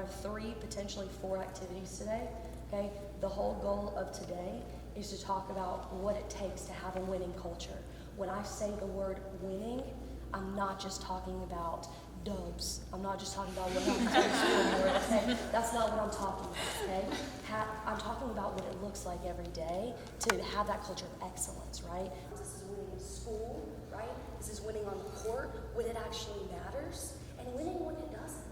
of 3, potentially 4 activities today, okay? The whole goal of today is to talk about what it takes to have a winning culture. When I say the word winning, I'm not just talking about dubs. I'm not just talking about what happens on the scoreboard, okay? That's not what I'm talking about, okay? I'm talking about what it looks like every day to have that culture of excellence, right? This is winning in school, right? This is winning on the court when it actually matters, and winning when it doesn't.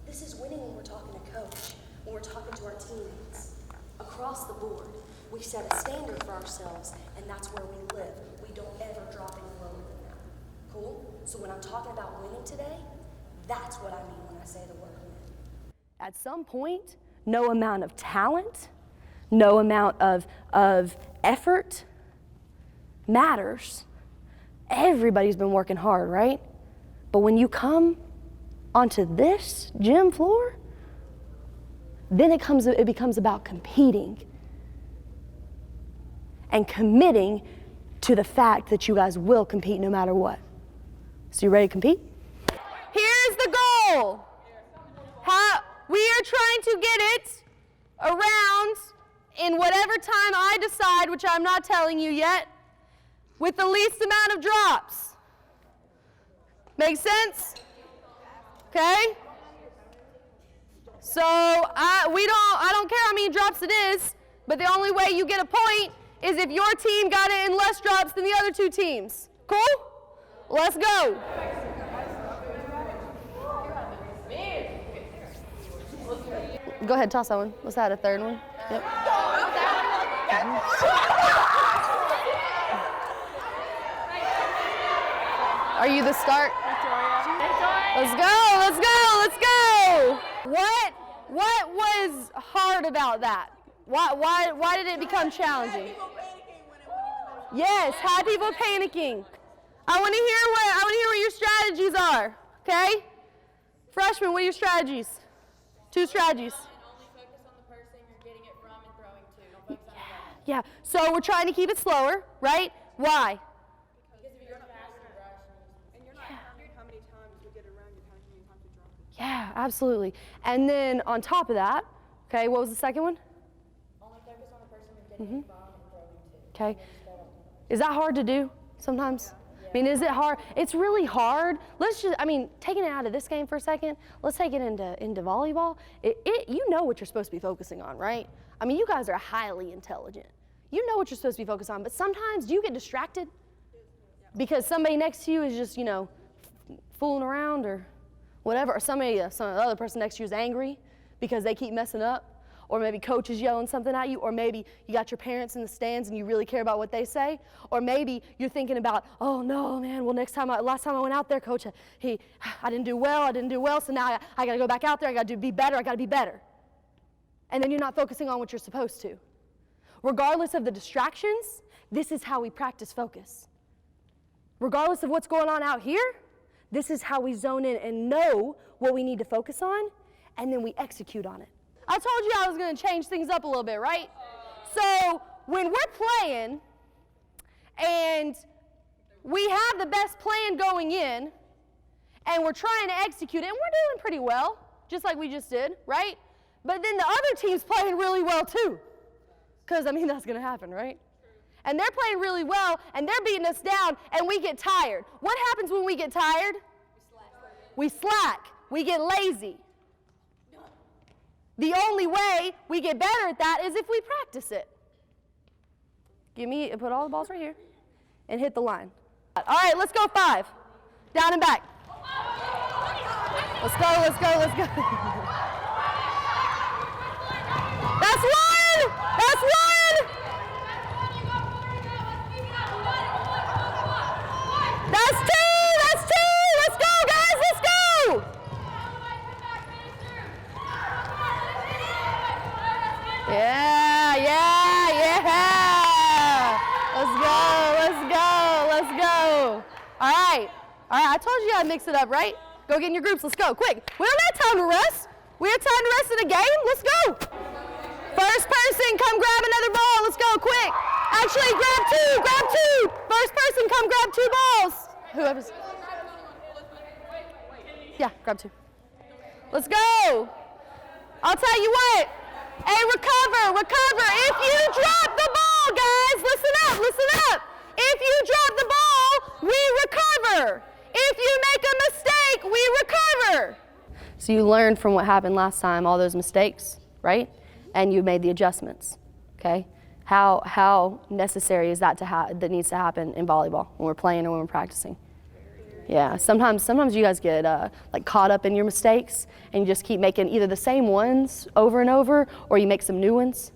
This is winning when we're talking to coach, when we're talking to our teammates. Across the board, we set a standard for ourselves, and that's where we live. We don't ever drop any lower than that. Cool? So when I'm talking about winning today, that's what I mean when I say the word win. At some point, no amount of talent, no amount of effort matters. Everybody's been working hard, right? But when you come onto this gym floor, then it becomes about competing and committing to the fact that you guys will compete no matter what. So you ready to compete? Here's the goal. We are trying to get it around in whatever time I decide, which I'm not telling you yet, with the least amount of drops. Make sense? Okay? So I don't care how many drops it is, but the only way you get a point is if your team got it in less drops than the other 2 teams. Cool? Let's go. Go ahead, toss that one. What's that, a third one? Yep. Are you the start? Let's go, let's go, let's go. What was hard about that? Why did it become challenging? Yes, had people panicking. I want to hear what your strategies are, okay? Freshmen, what are your strategies? 2 strategies. Only focus on the person you're getting it from and throwing to. Don't focus on the Yeah, so we're trying to keep it slower, right? Why? Because if you're not fast and rush, and you're not counting how many times you get around, you're counting how many times you drop it. Yeah, absolutely. And then on top of that, okay, what was the second one? Only focus on the person you're getting it from and throwing to. Okay. Is that hard to do sometimes? I mean, is it hard? It's really hard. Taking it out of this game for a second, let's take it into volleyball. You know what you're supposed to be focusing on, right? I mean, you guys are highly intelligent. You know what you're supposed to be focused on, but sometimes do you get distracted? Because somebody next to you is just, fooling around or whatever, or some other person next to you is angry because they keep messing up. Or maybe coach is yelling something at you, or maybe you got your parents in the stands and you really care about what they say, or maybe you're thinking about, oh no, man, well last time I went out there, coach, I didn't do well, so now I gotta go back out there, I gotta be better. And then you're not focusing on what you're supposed to. Regardless of the distractions, this is how we practice focus. Regardless of what's going on out here, this is how we zone in and know what we need to focus on, and then we execute on it. I told you I was going to change things up a little bit, right? So when we're playing and we have the best plan going in and we're trying to execute it, and we're doing pretty well, just like we just did, right? But then the other team's playing really well too, because, that's going to happen, right? And they're playing really well, and they're beating us down, and we get tired. What happens when we get tired? We slack. We get lazy. The only way we get better at that is if we practice it. Put all the balls right here and hit the line. All right, let's go 5. Down and back. Let's go, let's go, let's go. That's 1! That's 1! That's 2! That's 2! Let's go, guys, let's go! Yeah. Let's go. All right, I told you I'd mix it up, right? Go get in your groups, let's go, quick. We don't have time to rest. We have time to rest in the game, let's go. First person, come grab another ball, let's go, quick. Actually, grab two. First person, come grab 2 balls. Whoever's. Yeah, grab 2. Let's go. I'll tell you what. Hey, recover. If you drop the ball, guys, listen up. If you drop the ball, we recover. If you make a mistake, we recover. So you learned from what happened last time, all those mistakes, right? And you made the adjustments, okay? How necessary is that that needs to happen in volleyball when we're playing or when we're practicing? Yeah, sometimes you guys get like caught up in your mistakes and you just keep making either the same ones over and over or you make some new ones,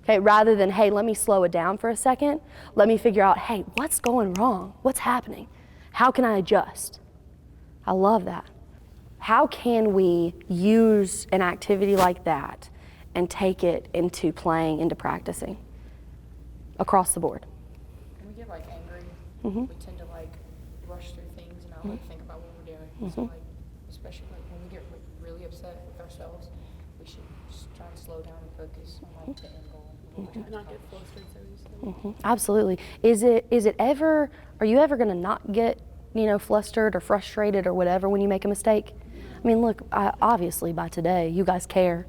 okay? Rather than, hey, let me slow it down for a second. Let me figure out, hey, what's going wrong? What's happening? How can I adjust? I love that. How can we use an activity like that and take it into playing, into practicing across the board? When we get like angry, Mm-hmm. we tend to like rush through things and not like think about what we're doing. So like, especially like when we get really upset with ourselves, we should just try and slow down and focus on like the end goal. And Not get flustered so easily. Absolutely. Are you ever gonna not get, flustered or frustrated or whatever when you make a mistake? I mean, look, obviously by today, you guys care.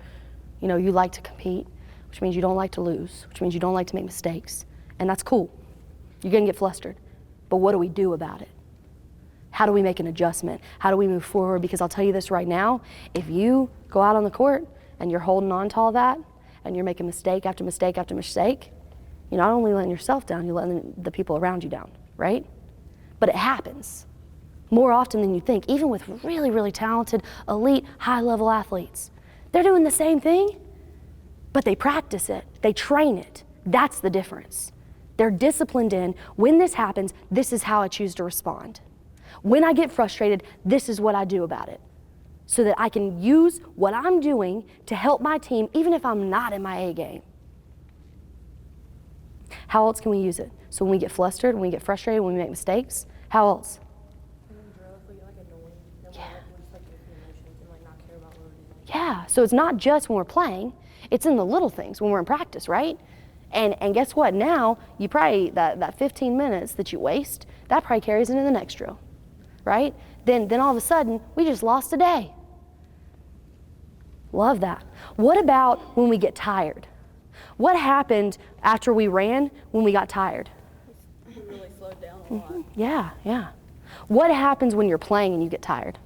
You like to compete, which means you don't like to lose, which means you don't like to make mistakes. And that's cool. You're gonna get flustered. But what do we do about it? How do we make an adjustment? How do we move forward? Because I'll tell you this right now, if you go out on the court and you're holding on to all that and you're making mistake after mistake after mistake, you're not only letting yourself down, you're letting the people around you down, right? But it happens more often than you think, even with really, really talented, elite, high-level athletes. They're doing the same thing, but they practice it, they train it. That's the difference. They're disciplined in, when this happens, this is how I choose to respond. When I get frustrated, this is what I do about it. So that I can use what I'm doing to help my team, even if I'm not in my A game. How else can we use it? So when we get flustered, when we get frustrated, when we make mistakes, how else? Yeah, so it's not just when we're playing, it's in the little things when we're in practice, right? And guess what? Now, you probably, that 15 minutes that you waste, that probably carries into the next drill, right? Then all of a sudden, we just lost a day. Love that. What about when we get tired? What happened after we ran when we got tired? We really slowed down a lot. Yeah. What happens when you're playing and you get tired?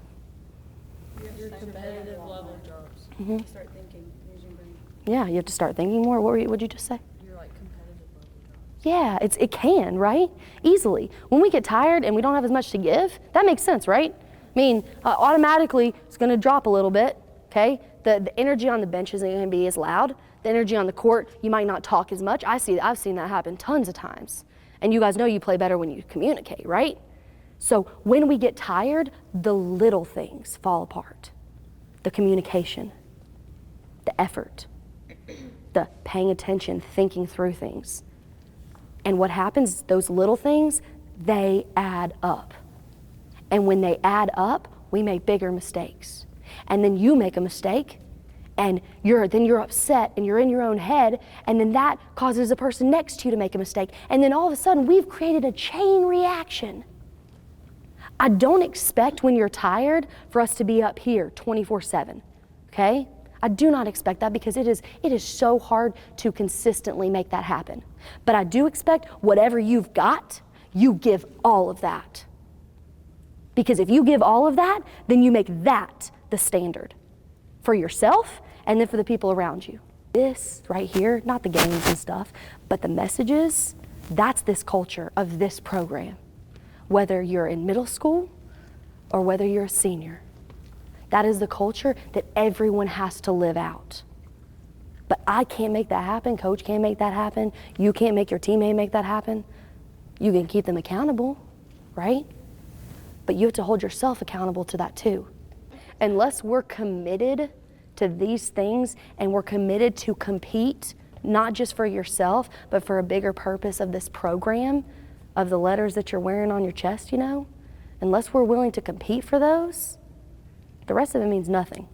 Your competitive level drops. Mm-hmm. You start thinking, use your brain. Yeah, you have to start thinking more. What'd you just say? Your competitive level drops. Yeah, it can, right? Easily. When we get tired and we don't have as much to give, that makes sense, right? I mean, automatically it's gonna drop a little bit, okay? The energy on the bench isn't gonna be as loud. The energy on the court, you might not talk as much. I've seen that happen tons of times. And you guys know you play better when you communicate, right? So when we get tired, the little things fall apart. The communication, the effort, the paying attention, thinking through things. And what happens, those little things, they add up. And when they add up, we make bigger mistakes. And then you make a mistake, and you're upset, and you're in your own head, and then that causes the person next to you to make a mistake. And then all of a sudden, we've created a chain reaction. I don't expect when you're tired for us to be up here 24/7, okay? I do not expect that because it is so hard to consistently make that happen. But I do expect whatever you've got, you give all of that. Because if you give all of that, then you make that the standard for yourself and then for the people around you. This right here, not the games and stuff, but the messages, that's this culture of this program. Whether you're in middle school or whether you're a senior. That is the culture that everyone has to live out. But I can't make that happen. Coach can't make that happen. You can't make your teammate make that happen. You can keep them accountable, right? But you have to hold yourself accountable to that too. Unless we're committed to these things and we're committed to compete, not just for yourself, but for a bigger purpose of this program, of the letters that you're wearing on your chest, unless we're willing to compete for those, the rest of it means nothing.